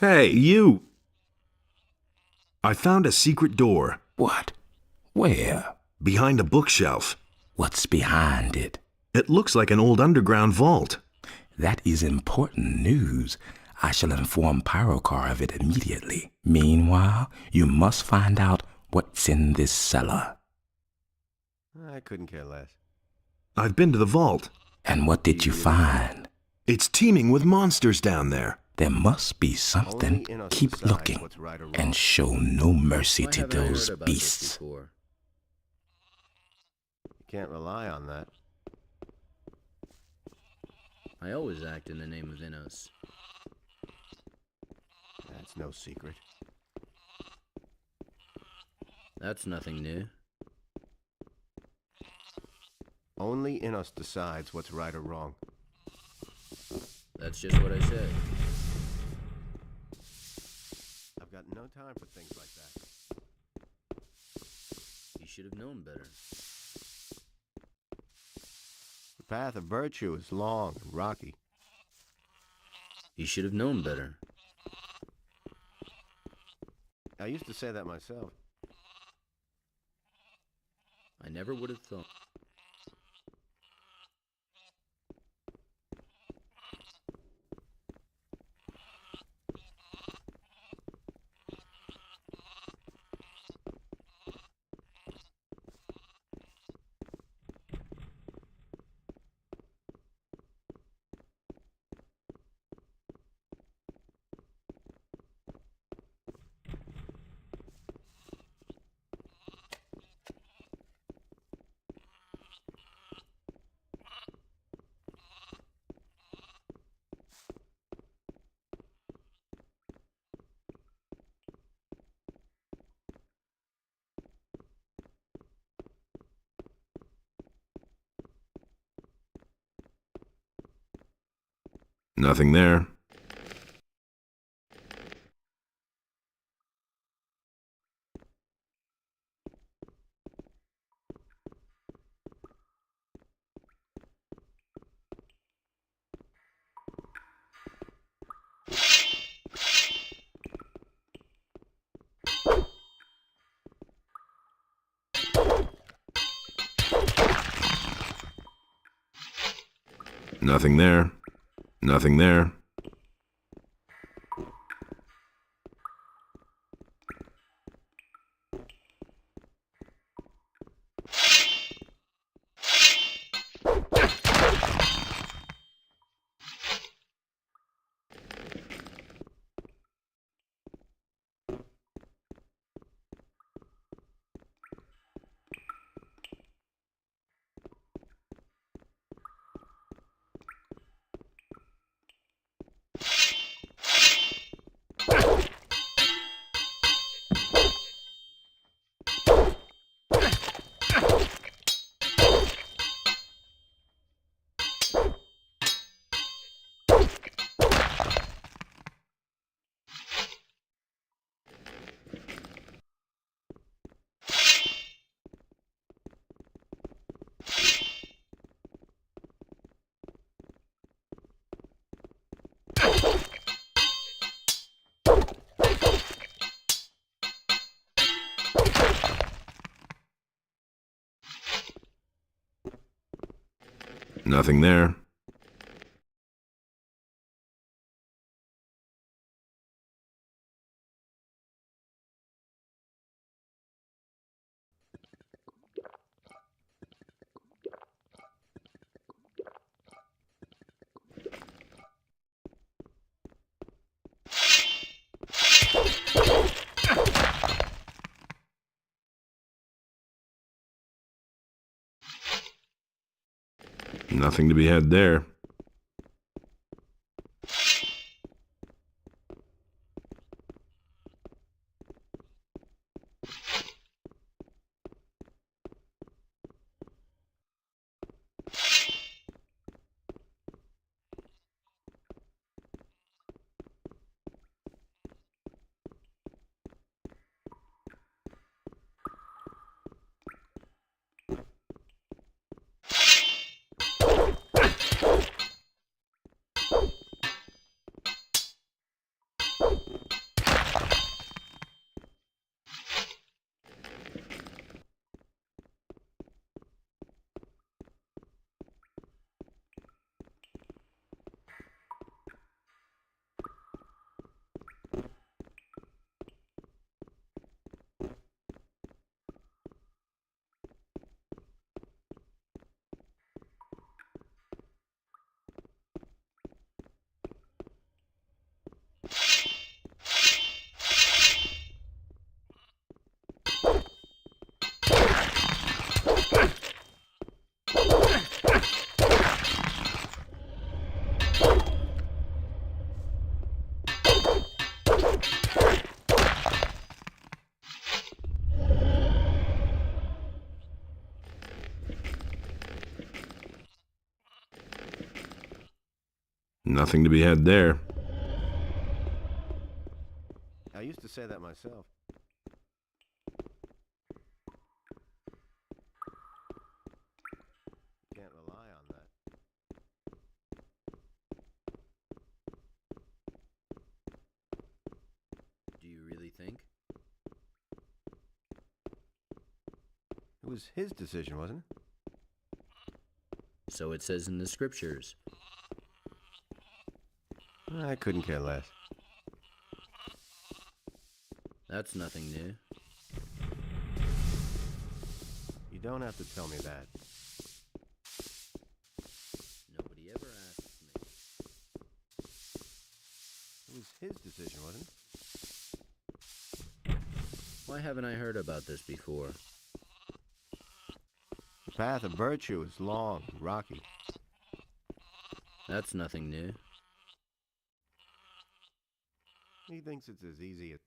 Hey, you! I found a secret door. What? Where? Behind a bookshelf. What's behind it? It looks like an old underground vault. That is important news. I shall inform Pyrocar of it immediately. Meanwhile, you must find out what's in this cellar. I couldn't care less. I've been to the vault. And what did you find? It's teeming with monsters down there. There must be something. Keep looking and show no mercy to those beasts. You can't rely on that. I always act in the name of Innos. That's no secret. That's nothing new. Only Innos decides what's right or wrong. That's just what I said. I've got no time for things like that. You should have known better. The path of virtue is long and rocky. You should have known better. I used to say that myself. I never would have thought. Nothing there. Nothing there. Nothing there. Nothing there. Nothing to be had there. Nothing to be had there. I used to say that myself. Can't rely on that. Do you really think? It was his decision, wasn't it? So it says in the scriptures. I couldn't care less. That's nothing new. You don't have to tell me that. Nobody ever asks me. It was his decision, wasn't it? Why haven't I heard about this before? The path of virtue is long and rocky. That's nothing new. He thinks it's as easy as...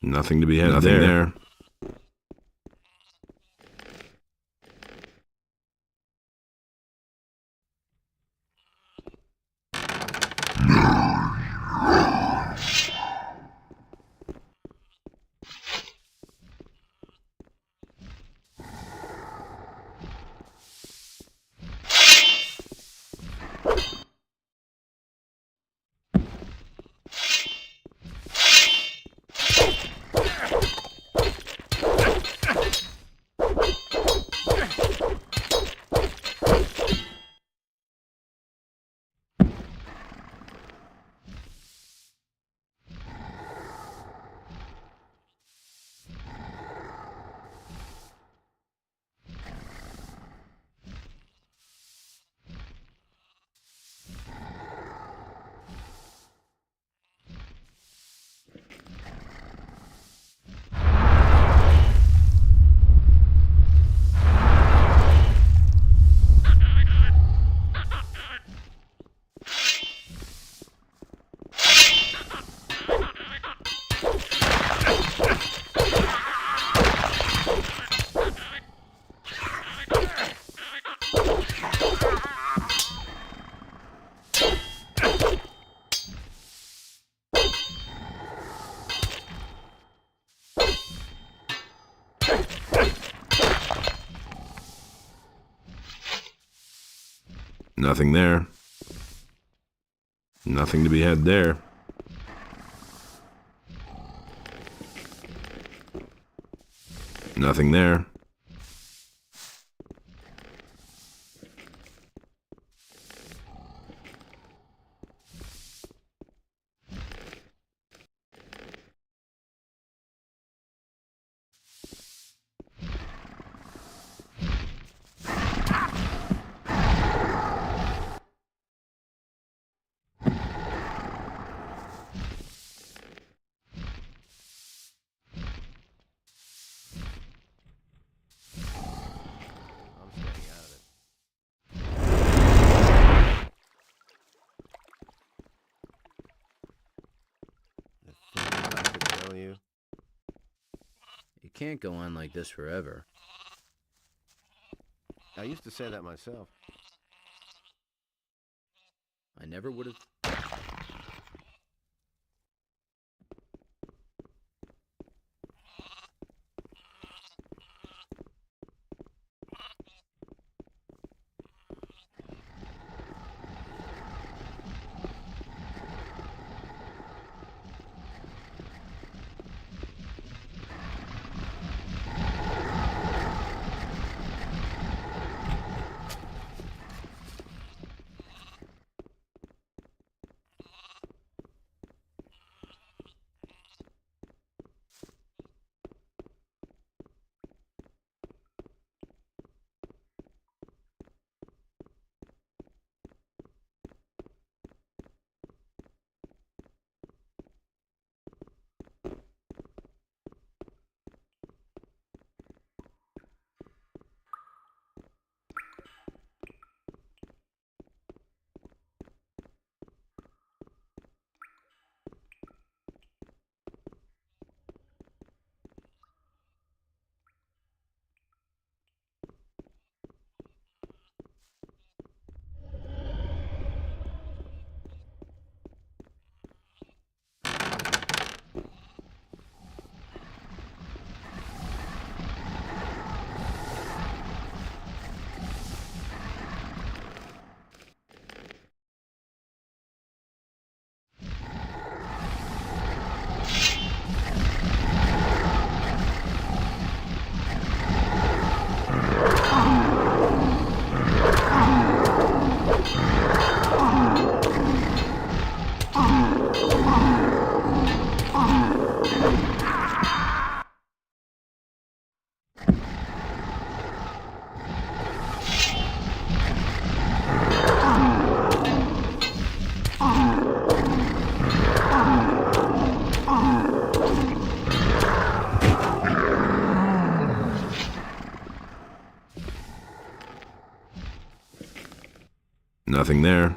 Nothing to be had there. Nothing there. Nothing to be had there. Nothing there. I'm staying out of it. The things I could tell you. It can't go on like this forever. I used to say that myself. I never would have. Nothing there.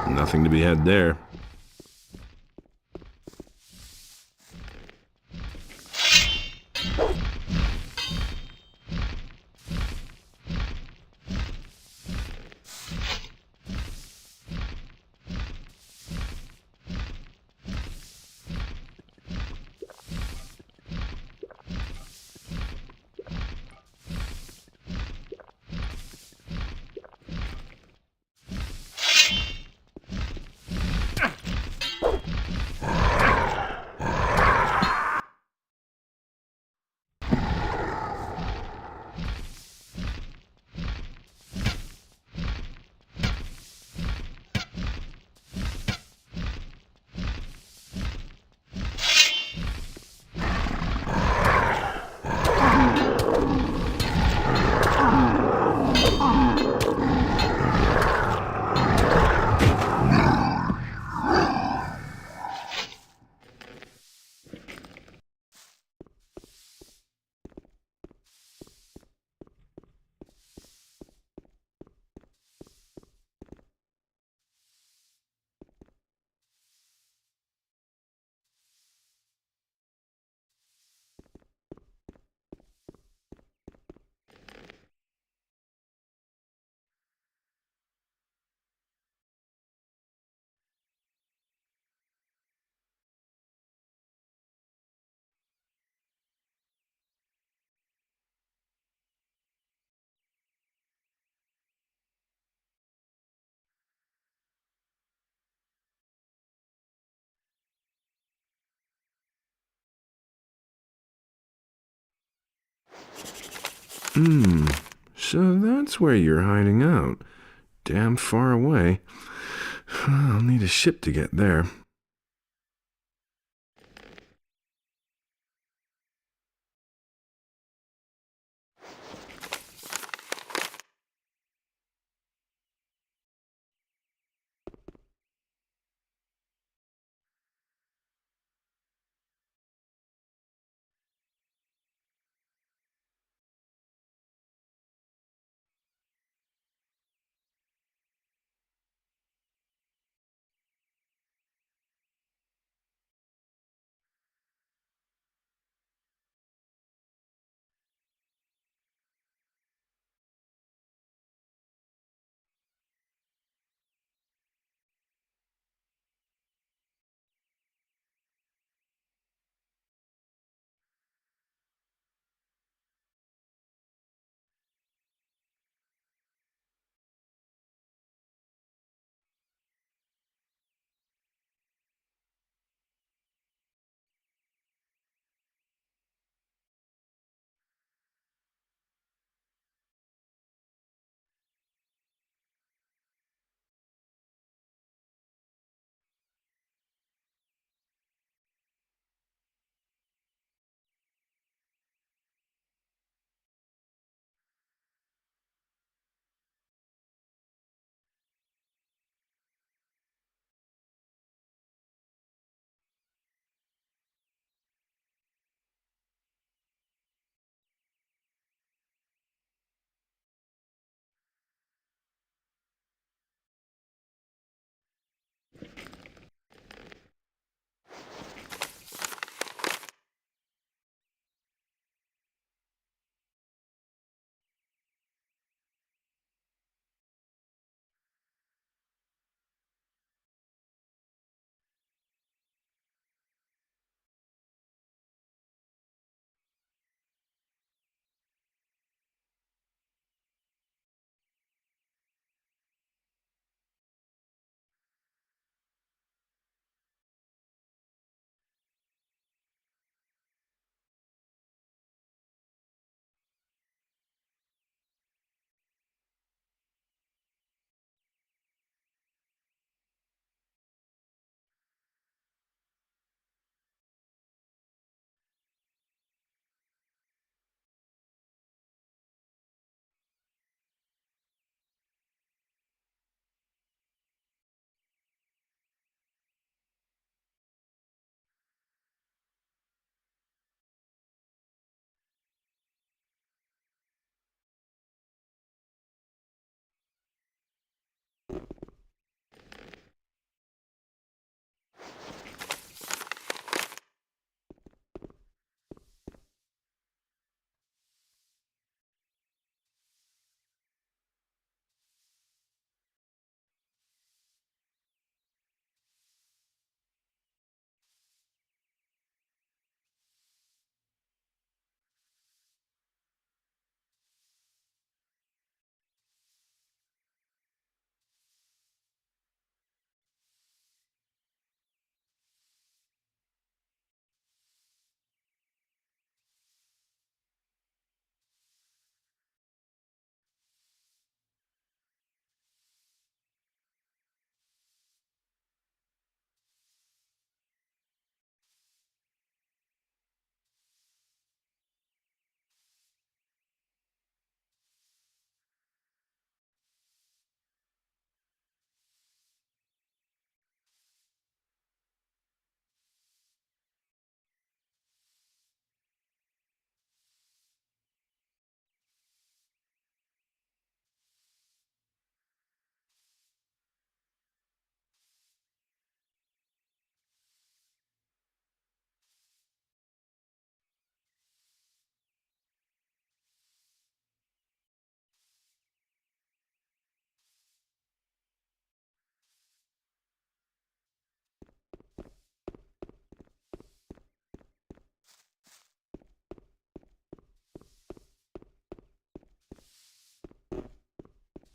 Nothing to be had there. So that's where you're hiding out. Damn far away. I'll need a ship to get there.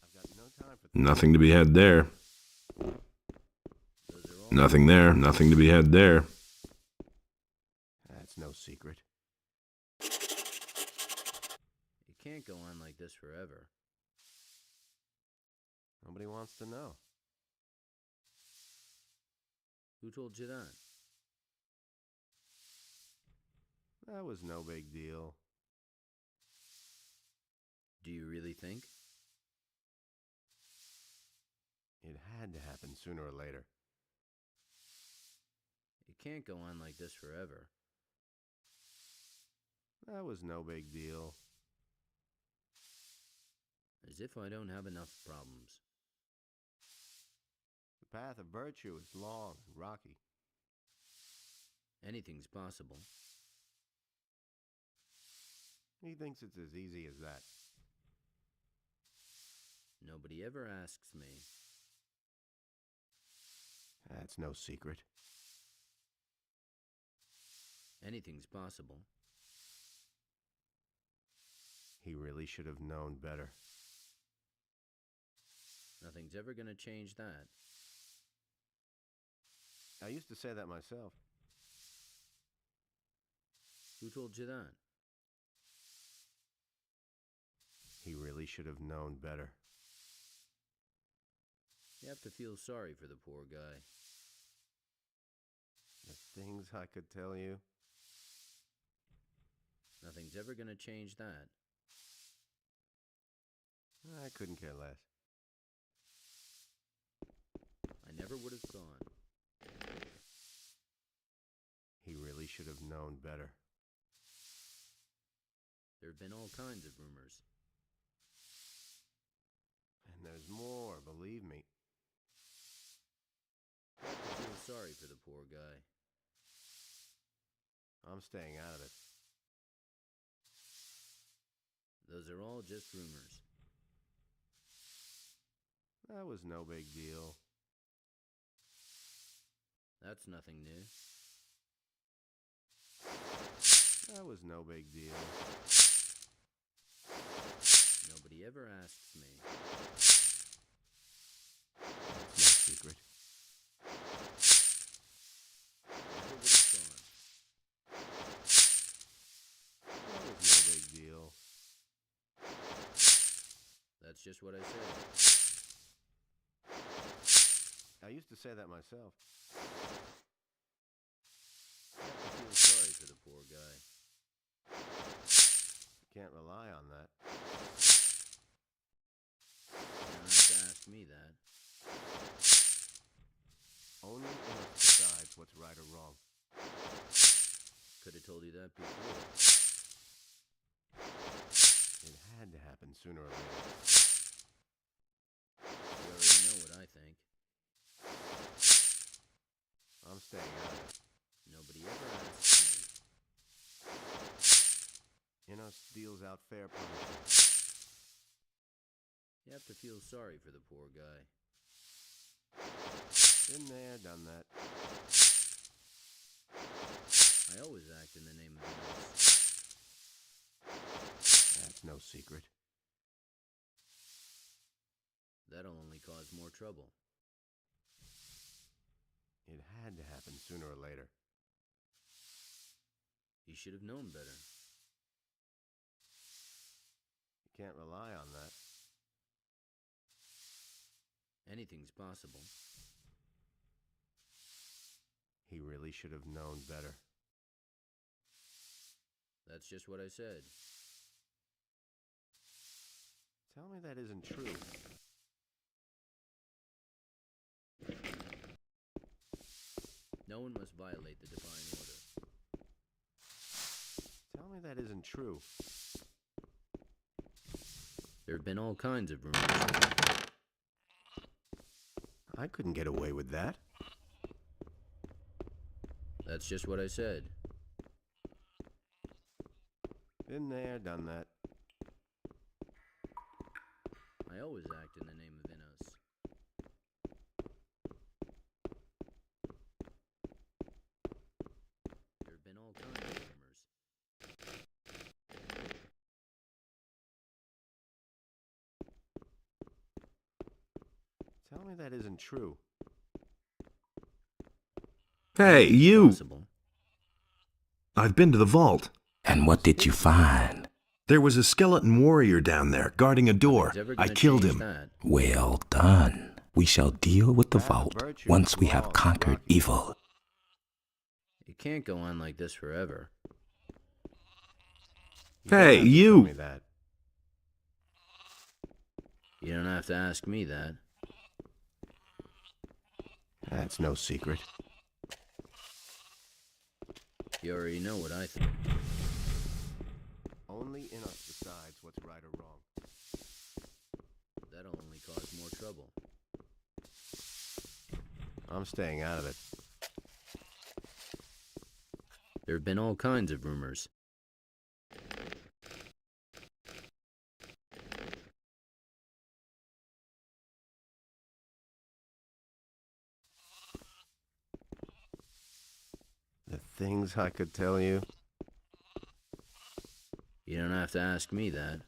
I've got no time for Nothing to be had there. Those are all. Nothing there. Nothing to be had there. That's no secret. this forever. Nobody wants to know. Who told you that? That was no big deal. Do you really think? It had to happen sooner or later. It can't go on like this forever. That was no big deal. As if I don't have enough problems. The path of virtue is long and rocky. Anything's possible. He thinks it's as easy as that. Nobody ever asks me. That's no secret. Anything's possible. He really should have known better. Nothing's ever gonna change that. I used to say that myself. Who told you that? He really should have known better. You have to feel sorry for the poor guy. The things I could tell you. Nothing's ever gonna change that. I couldn't care less. I never would have thought. He really should have known better. There have been all kinds of rumors. And there's more, believe me. I have to feel sorry for the poor guy. I'm staying out of it. Those are all just rumors. That was no big deal. That's nothing new. That was no big deal. Nobody ever asks me. That's no secret. Never would have thought. That was no big deal. That's just what I said. I used to say that myself. You have to feel sorry for the poor guy. Can't rely on that. You don't have to ask me that. Only enough decides what's right or wrong. Could have told you that before. It had to happen sooner or later. You already know what I think. I'm staying out of it. Nobody ever asks me. Innos deals out fair punishment. You have to feel sorry for the poor guy. Been there, done that. I always act in the name of innocence. That's no secret. That'll only cause more trouble. It had to happen sooner or later. He should have known better. You can't rely on that. Anything's possible. He really should have known better. That's just what I said. Tell me that isn't true. No one must violate the divine order. Tell me that isn't true. There have been all kinds of rumors. I couldn't get away with that. That's just what I said. Been there, done that. I always act in the name of Innos. There have been all kinds of rumors. Tell me that isn't true. Hey, you! Possible. I've been to the vault. And what did you find? There was a skeleton warrior down there guarding a door. Nothing's ever I gonna killed change him. that. Well done. We shall deal with the vault once we have conquered evil. It can't go on like this forever. Hey, don't have to you! tell me that. You don't have to ask me that. That's no secret. You already know what I think. Only in us decides what's right or wrong. That'll only cause more trouble. I'm staying out of it. There have been all kinds of rumors. The things I could tell you. You don't have to ask me that.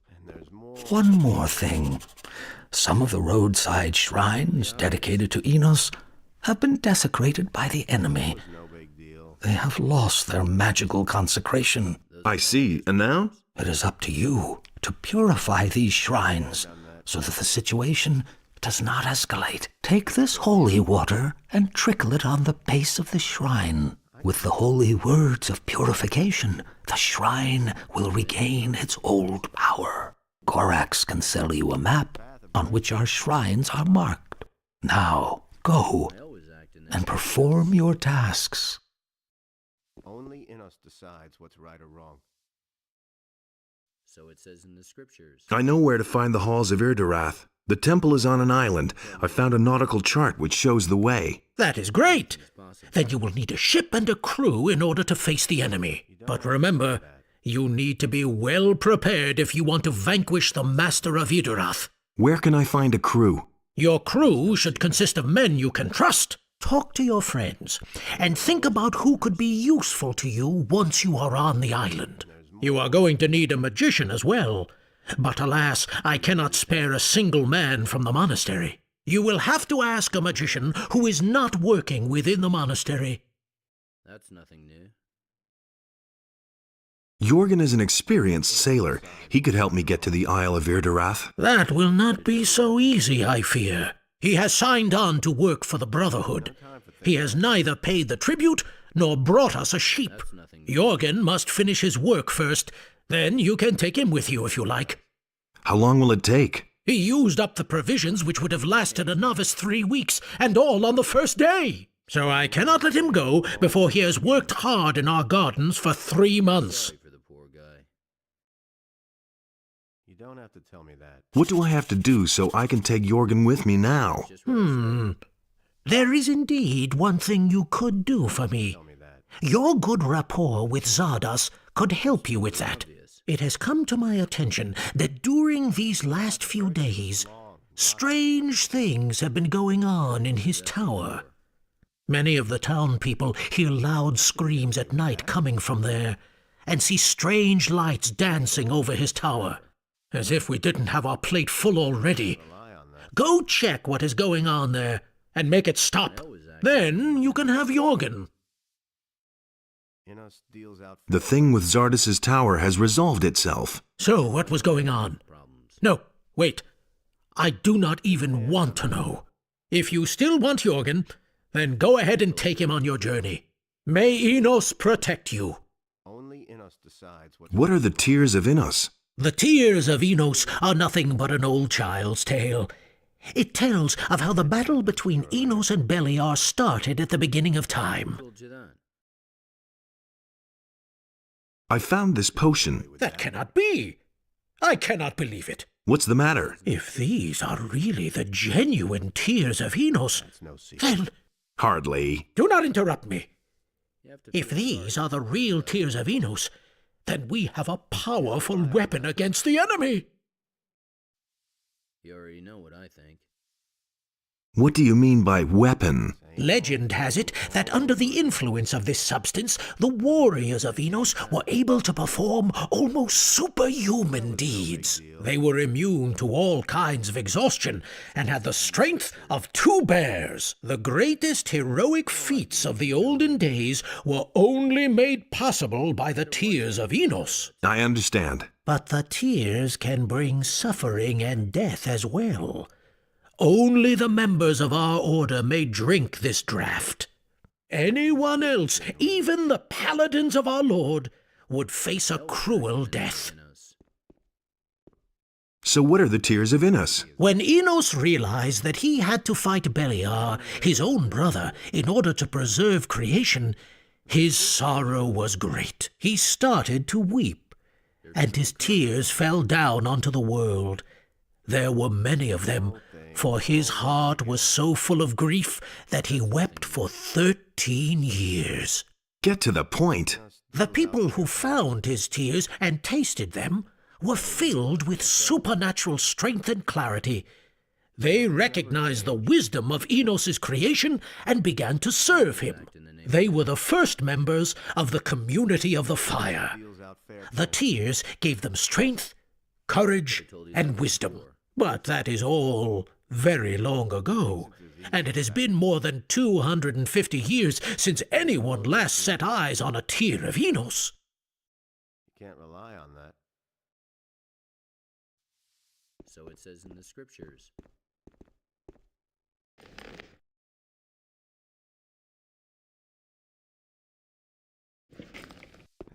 And there's more. One more thing. Some of the roadside shrines dedicated to Enos have been desecrated by the enemy. Was no big deal. They have lost their magical consecration. I see. And now? It is up to you to purify these shrines so that the situation does not escalate. Take this holy water and trickle it on the base of the shrine. With the holy words of purification, the shrine will regain its old power. Korax can sell you a map on which our shrines are marked. Now, go I always act in and that. perform your tasks. Only in us decides what's right or wrong. So it says in the scriptures. I know where to find the halls of Irdarath. The temple is on an island. I found a nautical chart which shows the way. That is great. It's possible. Then you will need a ship and a crew in order to face the enemy. But remember, you need to be well prepared if you want to vanquish the Master of Idarath. Where can I find a crew? Your crew should consist of men you can trust. Talk to your friends and think about who could be useful to you once you are on the island. You are going to need a magician as well. But alas, I cannot spare a single man from the monastery. You will have to ask a magician who is not working within the monastery. That's nothing new. Jorgen is an experienced sailor. He could help me get to the Isle of Irdarath. That will not be so easy, I fear. He has signed on to work for the Brotherhood. He has neither paid the tribute nor brought us a sheep. That's nothing new. Jorgen must finish his work first. Then you can take him with you if you like. How long will it take? He used up the provisions which would have lasted a novice 3 weeks, and all on the first day. So I cannot let him go before he has worked hard in our gardens for 3 months. Sorry for the poor guy. You don't have to tell me that. What do I have to do so I can take Jorgen with me now? Just what it says. There is indeed one thing you could do for me. Tell me that. Your good rapport with Zardas could help you with that. Obvious. It has come to my attention that during these last few days, strange things have been going on in his tower. Many of the town people hear loud screams at night coming from there, and see strange lights dancing over his tower, as if we didn't have our plate full already. Rely on that. Go check what is going on there, and make it stop. I always act. Then you can have Jorgen. In us deals out. The thing with Zardas's tower has resolved itself. So what was going on? Problems. No, wait. I do not even want to know. If you still want Jorgen, then go ahead and take him on your journey. May Enos protect you. Only in us decides what's What are the tears of Innos? The tears of Enos are nothing but an old child's tale. It tells of how the battle between Enos and Beliar started at the beginning of time. Told you that. I found this potion. That cannot be. I cannot believe it. What's the matter? If these are really the genuine tears of Enos, That's no secret. then Hardly. do not interrupt me. You have to If be these are the real tears of Enos, then we have a powerful weapon against the enemy. You already know what I think. What do you mean by weapon? Legend has it that under the influence of this substance, the warriors of Enos were able to perform almost superhuman deeds. They were immune to all kinds of exhaustion and had the strength of 2 bears. The greatest heroic feats of the olden days were only made possible by the tears of Enos. I understand. But the tears can bring suffering and death as well. Only the members of our order may drink this draught. Anyone else, even the paladins of our Lord, would face a cruel death. So what are the tears of Inus? When Enos realized that he had to fight Beliar, his own brother, in order to preserve creation, his sorrow was great. He started to weep, and his tears fell down onto the world. There were many of them, for his heart was so full of grief that he wept for 13 years. Get to the point. The people who found his tears and tasted them were filled with supernatural strength and clarity. They recognized the wisdom of Enos's creation and began to serve him. They were the first members of the community of the fire. The tears gave them strength, courage, and wisdom. But that is all very long ago, and it has been more than 250 years since anyone last set eyes on a tear of Enos. You can't rely on that. So it says in the scriptures.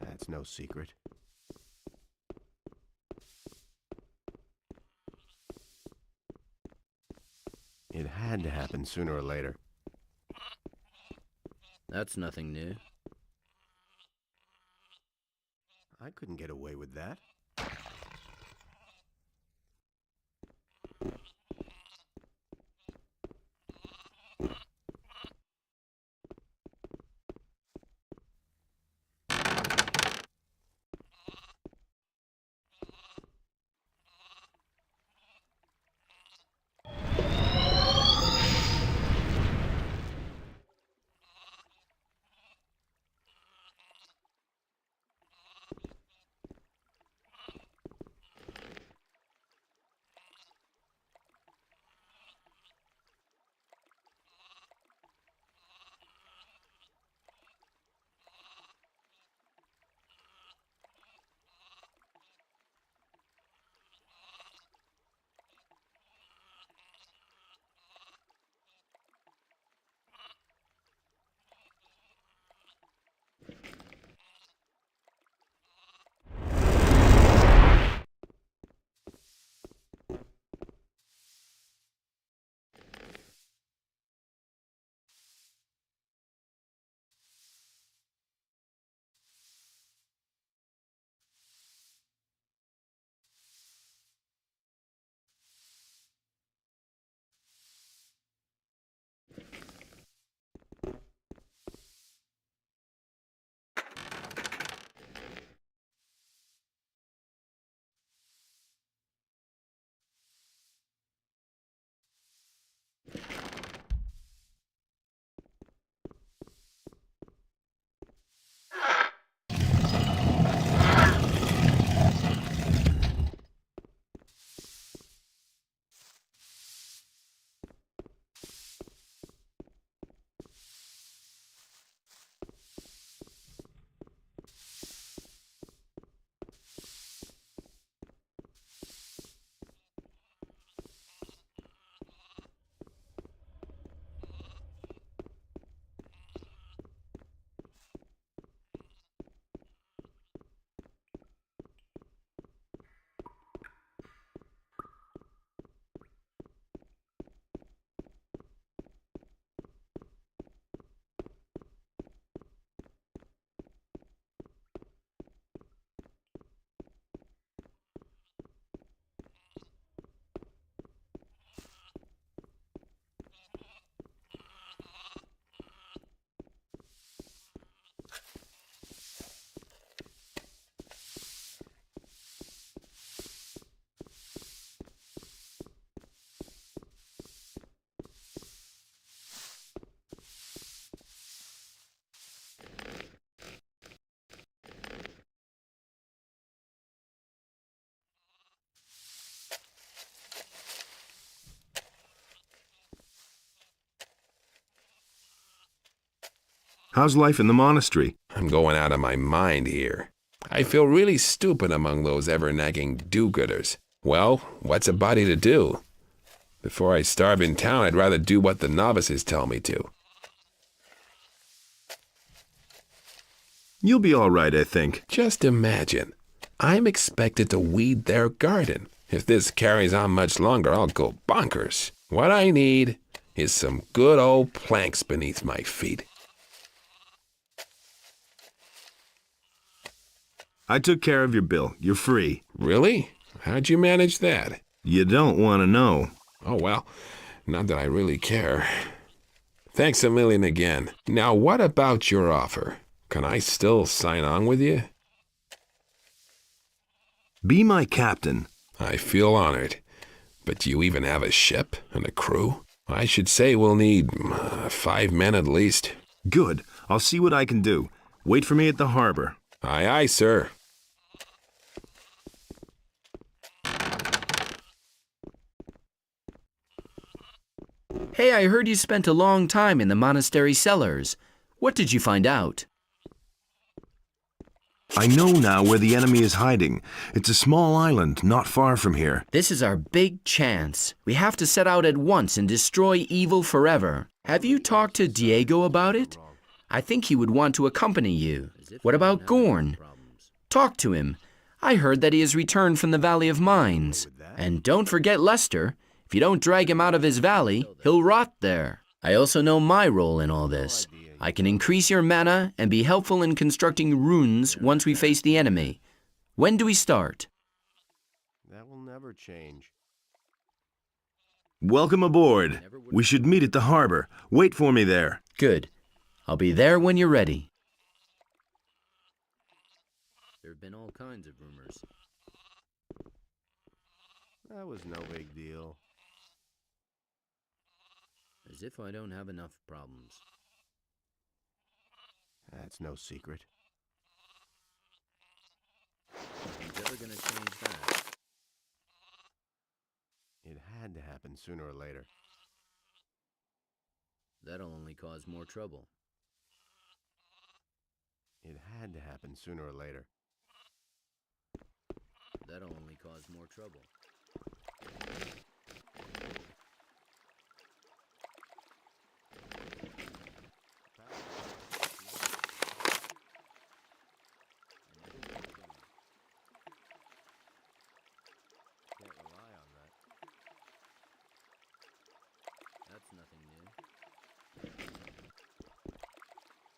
That's no secret. It had to happen sooner or later. That's nothing new. I couldn't get away with that. How's life in the monastery? I'm going out of my mind here. I feel really stupid among those ever-nagging do-gooders. Well, what's a body to do? Before I starve in town, I'd rather do what the novices tell me to. You'll be all right, I think. Just imagine. I'm expected to weed their garden. If this carries on much longer, I'll go bonkers. What I need is some good old planks beneath my feet. I took care of your bill. You're free. Really? How'd you manage that? You don't want to know. Oh, well, not that I really care. Thanks a million again. Now, what about your offer? Can I still sign on with you? Be my captain. I feel honored. But do you even have a ship and a crew? I should say we'll need 5 men at least. Good. I'll see what I can do. Wait for me at the harbor. Aye, aye, sir. Hey, I heard you spent a long time in the monastery cellars. What did you find out? I know now where the enemy is hiding. It's a small island not far from here. This is our big chance. We have to set out at once and destroy evil forever. Have you talked to Diego about it? I think he would want to accompany you. What about Gorn? Talk to him. I heard that he has returned from the Valley of Mines. And don't forget Lester. If you don't drag him out of his valley, he'll rot there. I also know my role in all this. I can increase your mana and be helpful in constructing runes once we face the enemy. When do we start? That will never change. Welcome aboard. We should meet at the harbor. Wait for me there. Good. I'll be there when you're ready. There have been all kinds of rumors. That was no big deal. As if I don't have enough problems. That's no secret. Nothing's ever gonna change that. It had to happen sooner or later. That'll only cause more trouble. It had to happen sooner or later. That'll only cause more trouble. Can't rely on that. That's nothing new.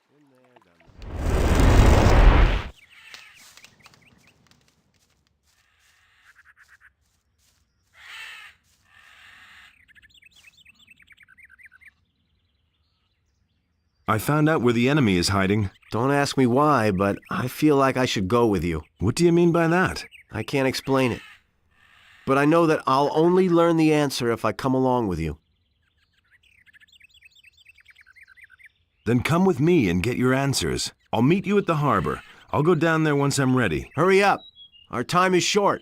Been there, done that. I found out where the enemy is hiding. Don't ask me why, but I feel like I should go with you. What do you mean by that? I can't explain it. But I know that I'll only learn the answer if I come along with you. Then come with me and get your answers. I'll meet you at the harbor. I'll go down there once I'm ready. Hurry up. Our time is short.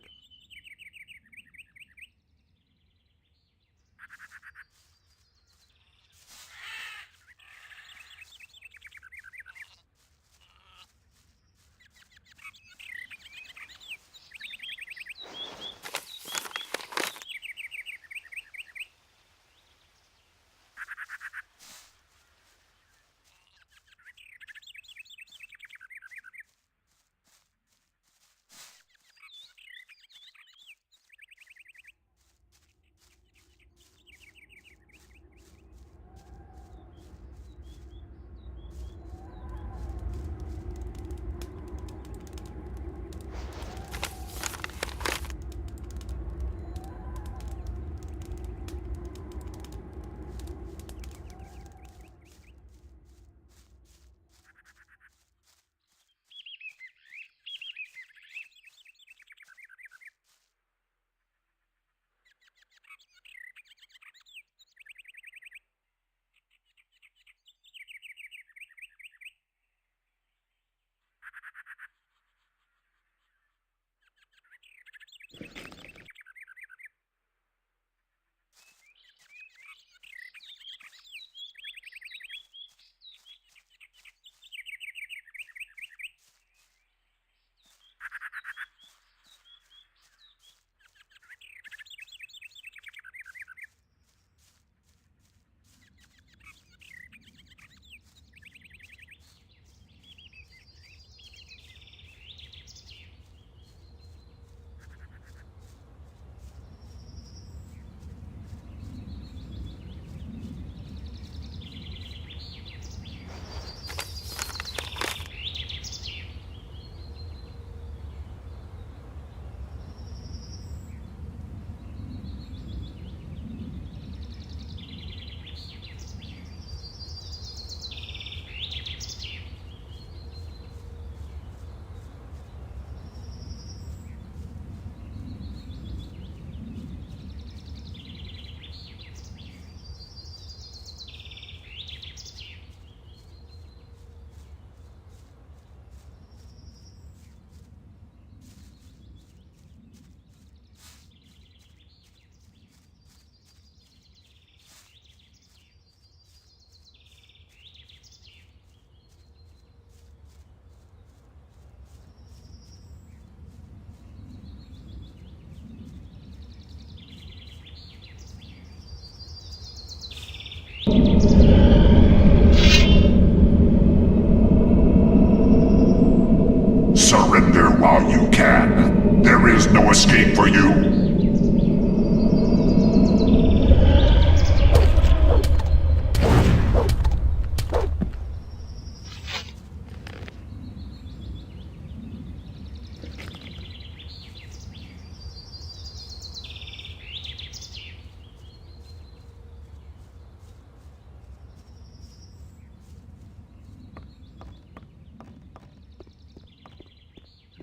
is no escape for you.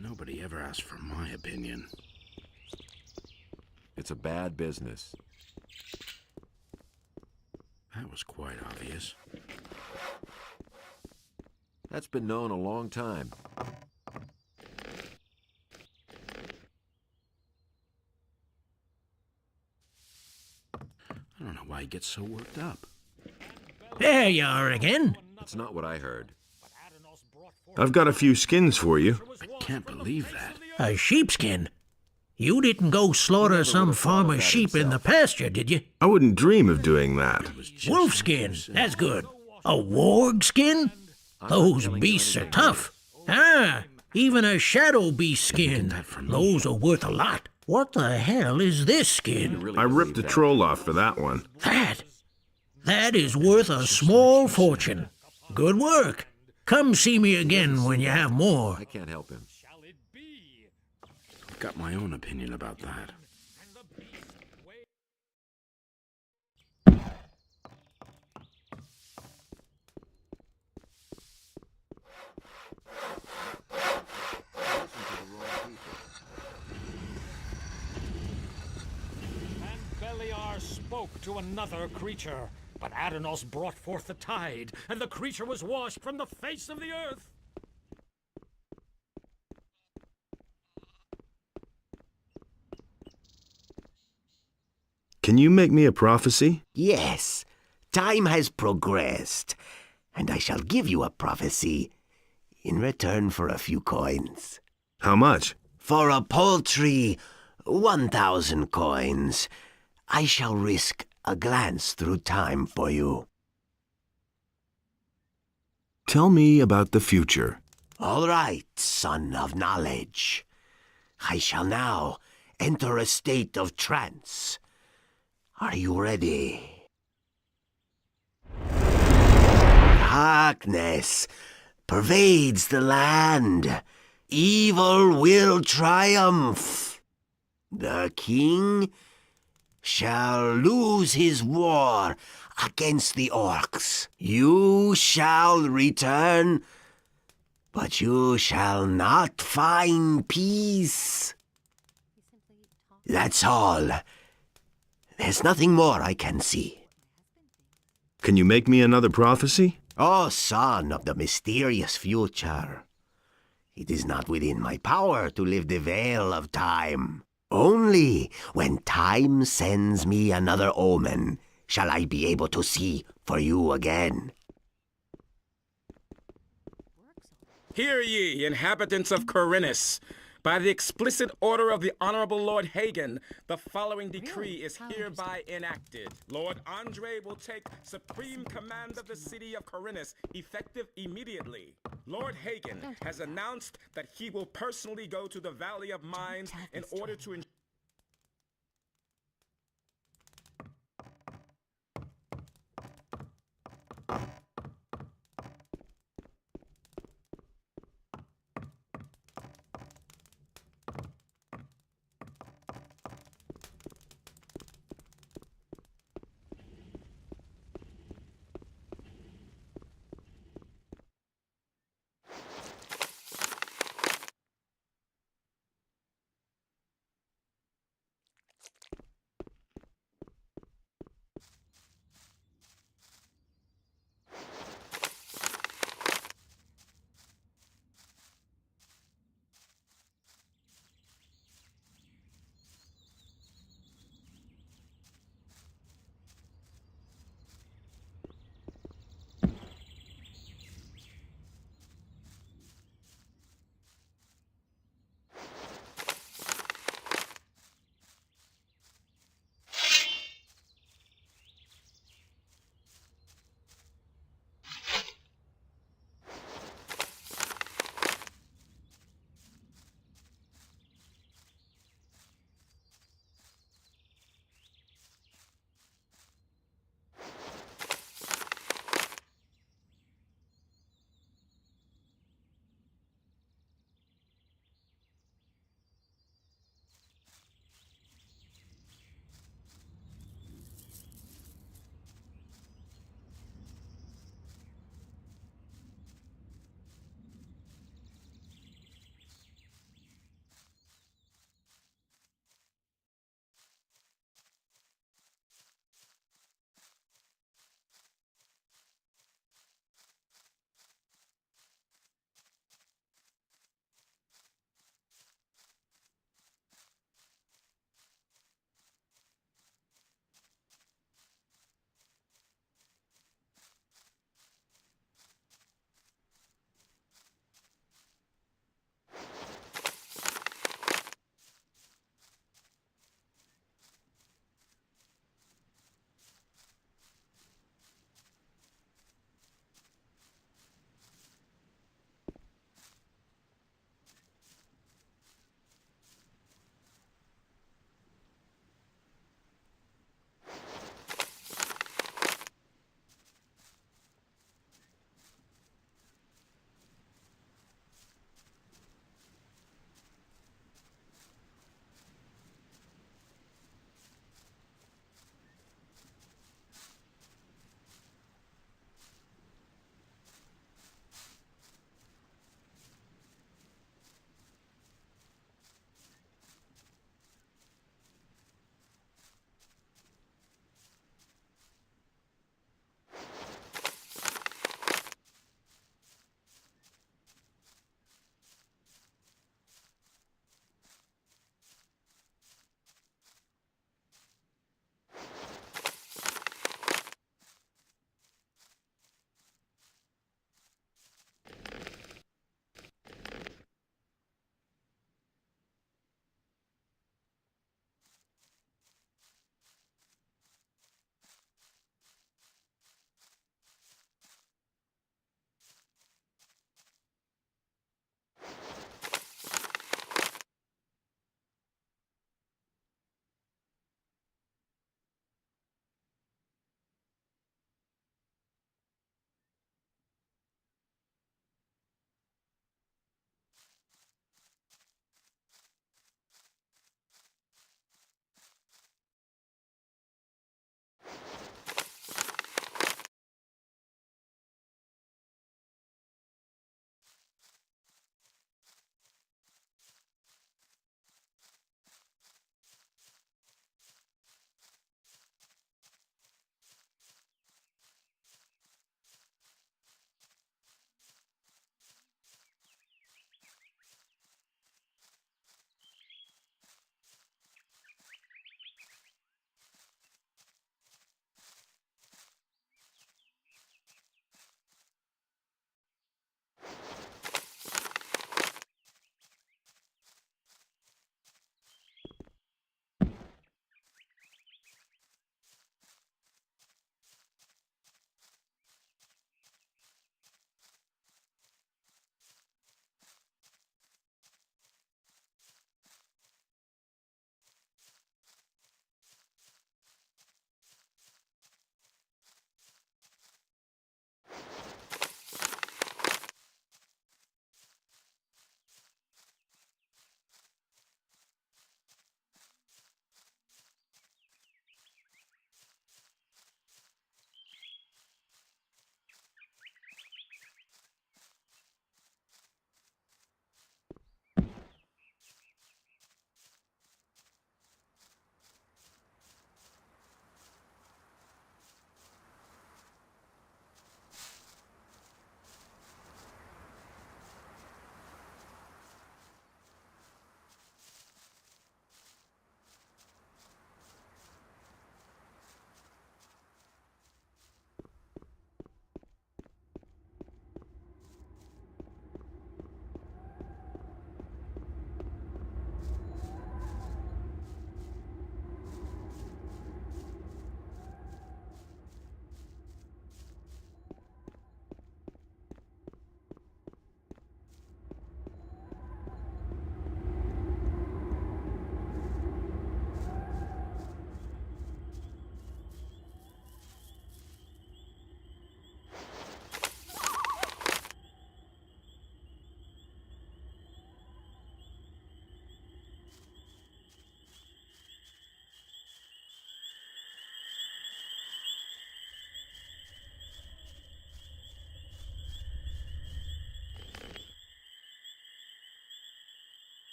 Nobody ever asked for my opinion. It's a bad business. That was quite obvious. That's been known a long time. I don't know why he gets so worked up. There you are again. That's not what I heard. I've got a few skins for you. I can't believe that. A sheepskin? You didn't go slaughter some farmer's sheep in the pasture, did you? I wouldn't dream of doing that. Wolfskin, that's good. A warg skin? Those beasts are tough. Ah, even a shadow beast skin. Those are worth a lot. What the hell is this skin? I ripped a troll off for that one. That is worth a small fortune. Good work. Come see me again when you have more. I can't help him. I've got my own opinion about that. Beliar spoke to another creature, but Adanos brought forth the tide, and the creature was washed from the face of the earth. Can you make me a prophecy? Yes, time has progressed, and I shall give you a prophecy in return for a few coins. How much? For a paltry 1,000 coins, I shall risk a glance through time for you. Tell me about the future. All right, son of knowledge. I shall now enter a state of trance. Are you ready? Darkness pervades the land. Evil will triumph. The king shall lose his war against the orcs. You shall return, but you shall not find peace. That's all. There's nothing more I can see. Can you make me another prophecy? Oh, son of the mysterious future. It is not within my power to lift the veil of time. Only when time sends me another omen shall I be able to see for you again. Hear ye, inhabitants of Corinus. By the explicit order of the Honorable Lord Hagen, the following decree is hereby enacted. Lord Andre will take supreme command of the city of Corinus, effective immediately. Lord Hagen has announced that he will personally go to the Valley of Mines in order to ensure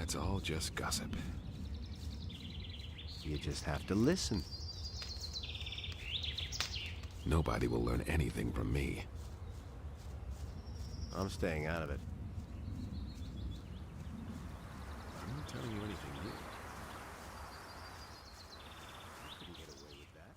that's all just gossip. You just have to listen. Nobody will learn anything from me. I'm staying out of it. I'm not telling you anything new. I couldn't get away with that.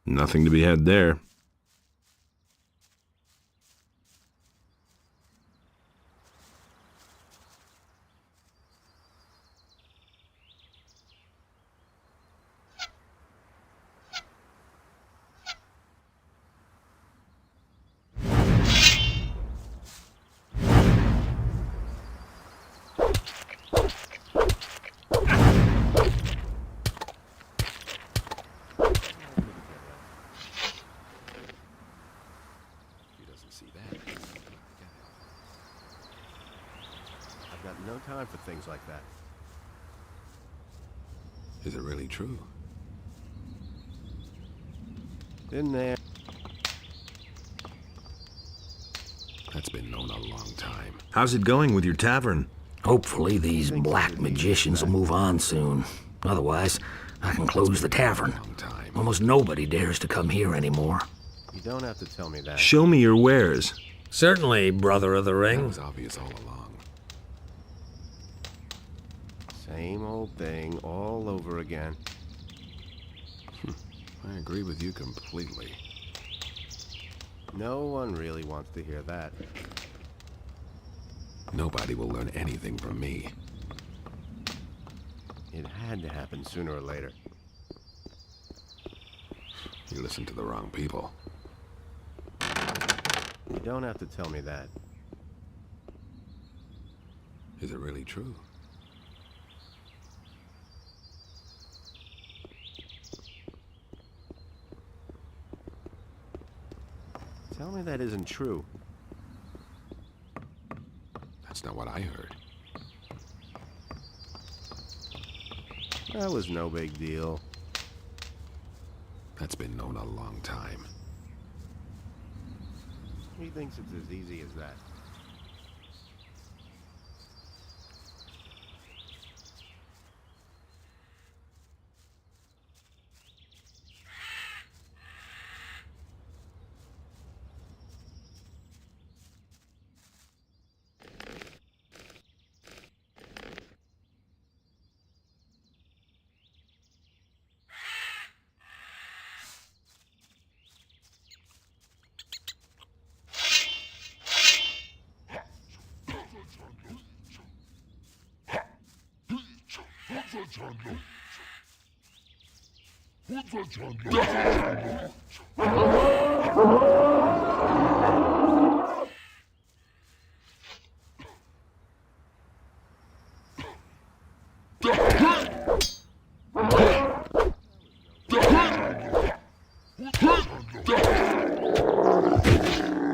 Nothing to be had there. I've got no time for things like that. Is it really true? Been there. That's been known a long time. How's it going with your tavern? Hopefully these black magicians will move on soon. Otherwise, I can close the tavern. Almost nobody dares to come here anymore. You don't have to tell me that. Show me your wares. Certainly, Brother of the That Ring. was obvious all along. Same old thing all over again. I agree with you completely. No one really wants to hear that. Nobody will learn anything from me. It had to happen sooner or later. You listen to the wrong people. You don't have to tell me that. Is it really true? Tell me that isn't true. That's not what I heard. That was no big deal. That's been known a long time. He thinks it's as easy as that.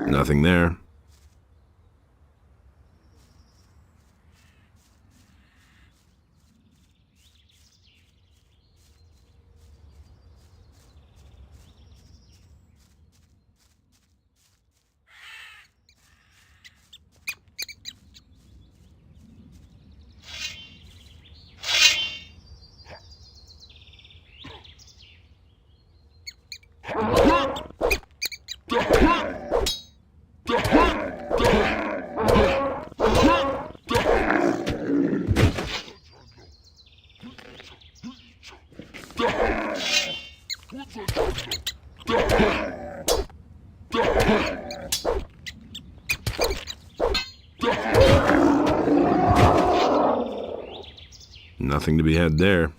Nothing there. Nothing to be had there.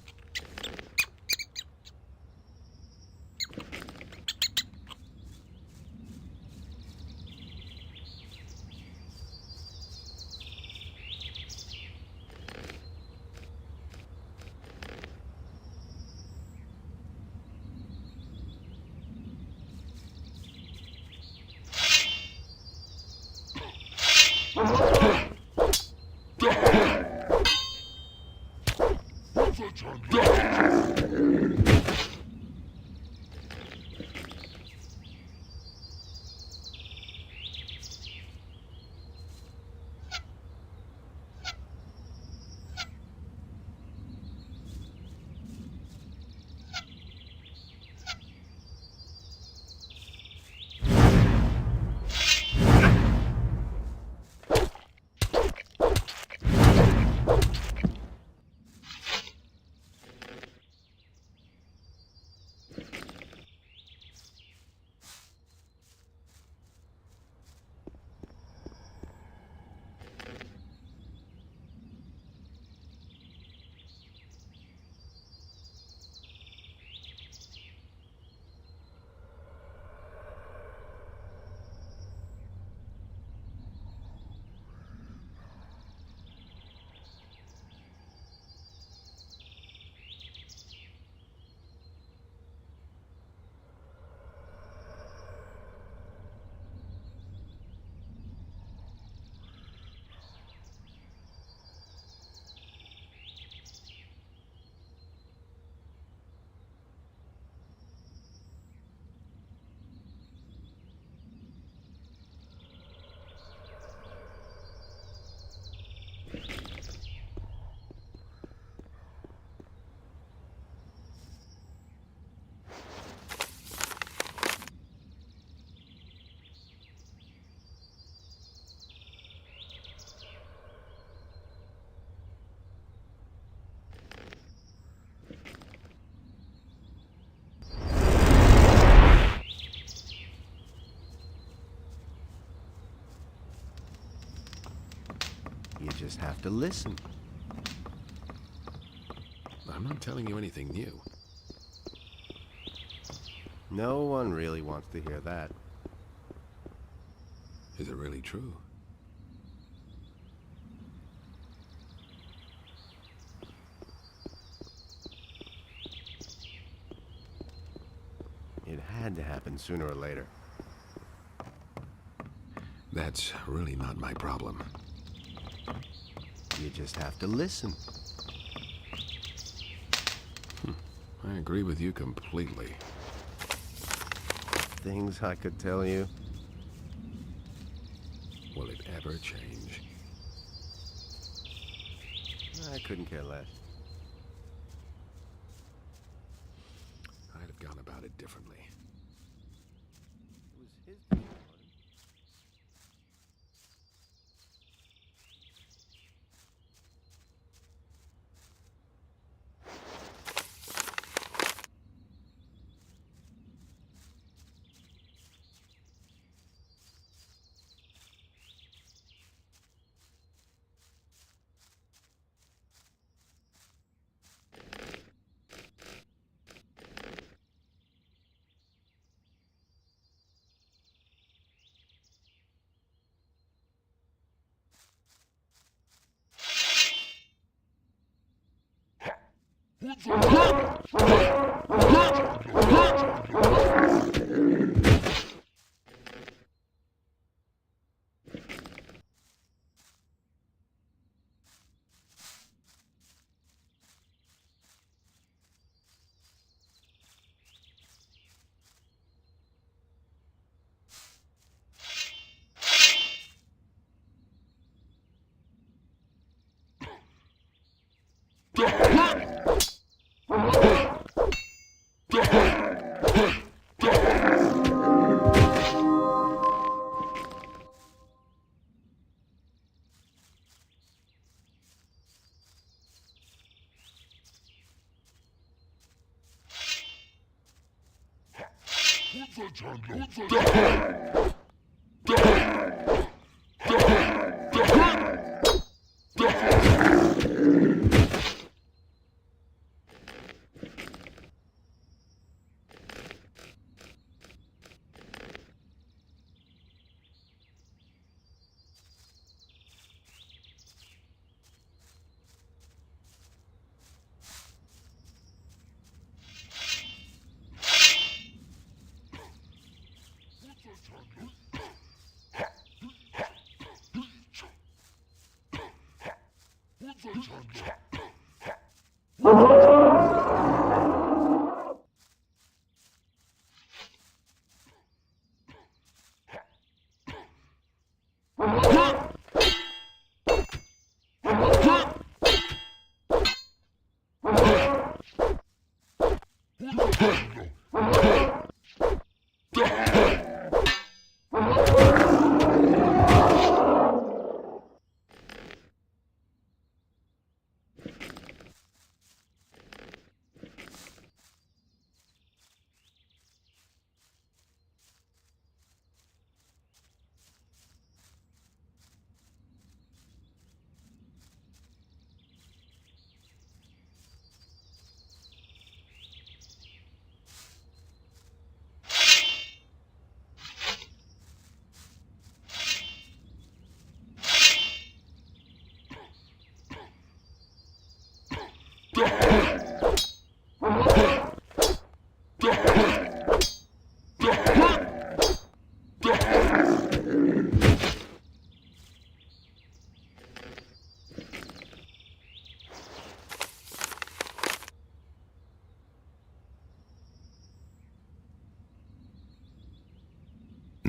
You just have to listen. I'm not telling you anything new. No one really wants to hear that. Is it really true? It had to happen sooner or later. That's really not my problem. You just have to listen. I agree with you completely. Things I could tell you. Will it ever change? I couldn't care less. I'd have gone about it differently. It was his decision.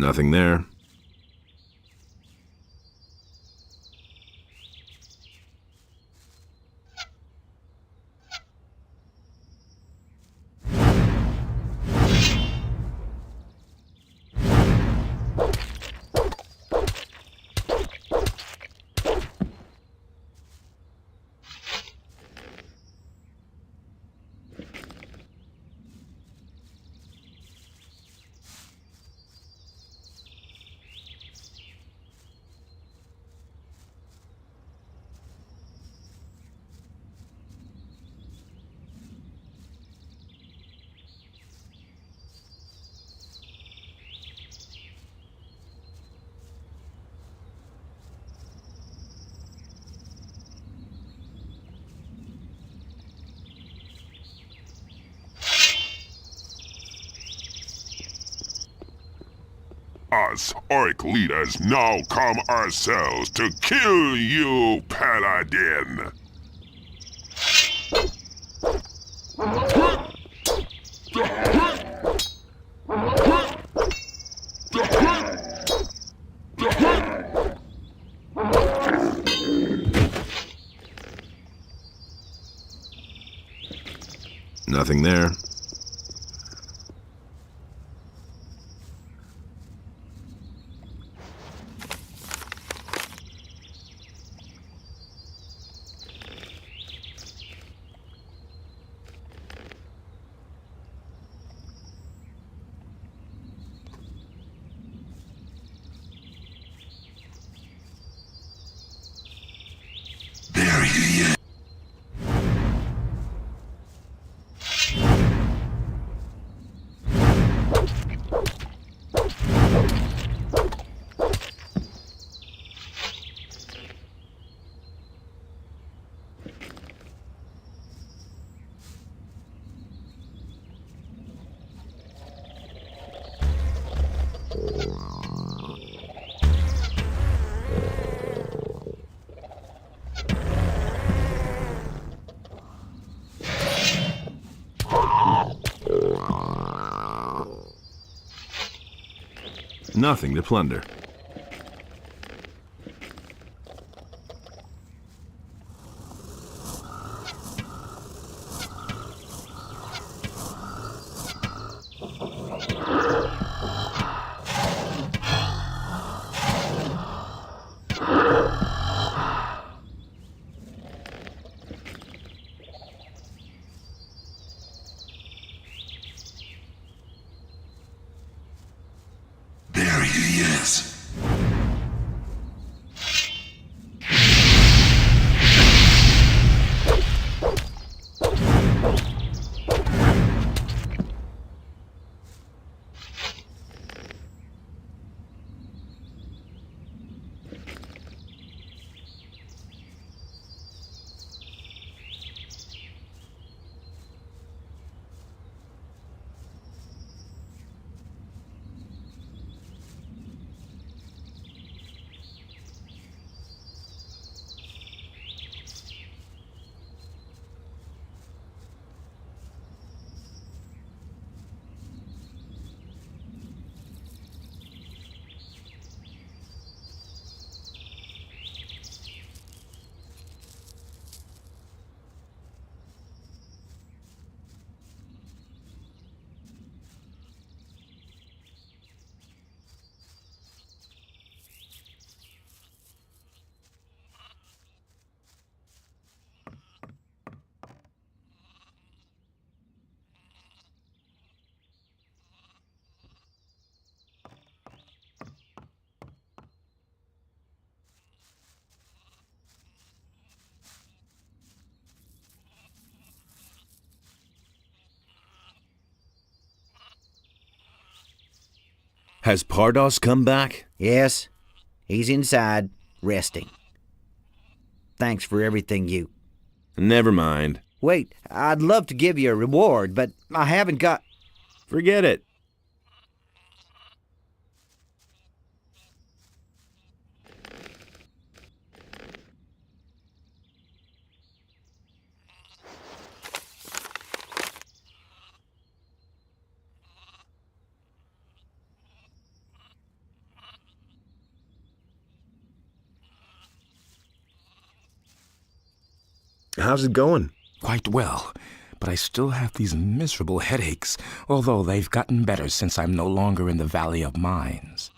Nothing there. Us, orc leaders, now come ourselves to kill you, Paladin! Nothing there. Nothing to plunder. Yes. Has Pardos come back? Yes. He's inside, resting. Thanks for everything you... Never mind. Wait, I'd love to give you a reward, but I haven't got... Forget it. How's it going? Quite well, but I still have these miserable headaches, although they've gotten better since I'm no longer in the Valley of Mines.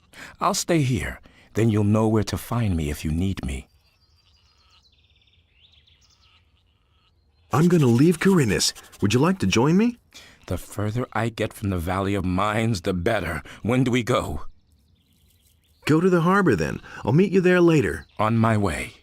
I'll stay here, then you'll know where to find me if you need me. I'm gonna leave Corinus. Would you like to join me? The further I get from the Valley of Mines, the better. When do we go? Go to the harbor then. I'll meet you there later. On my way.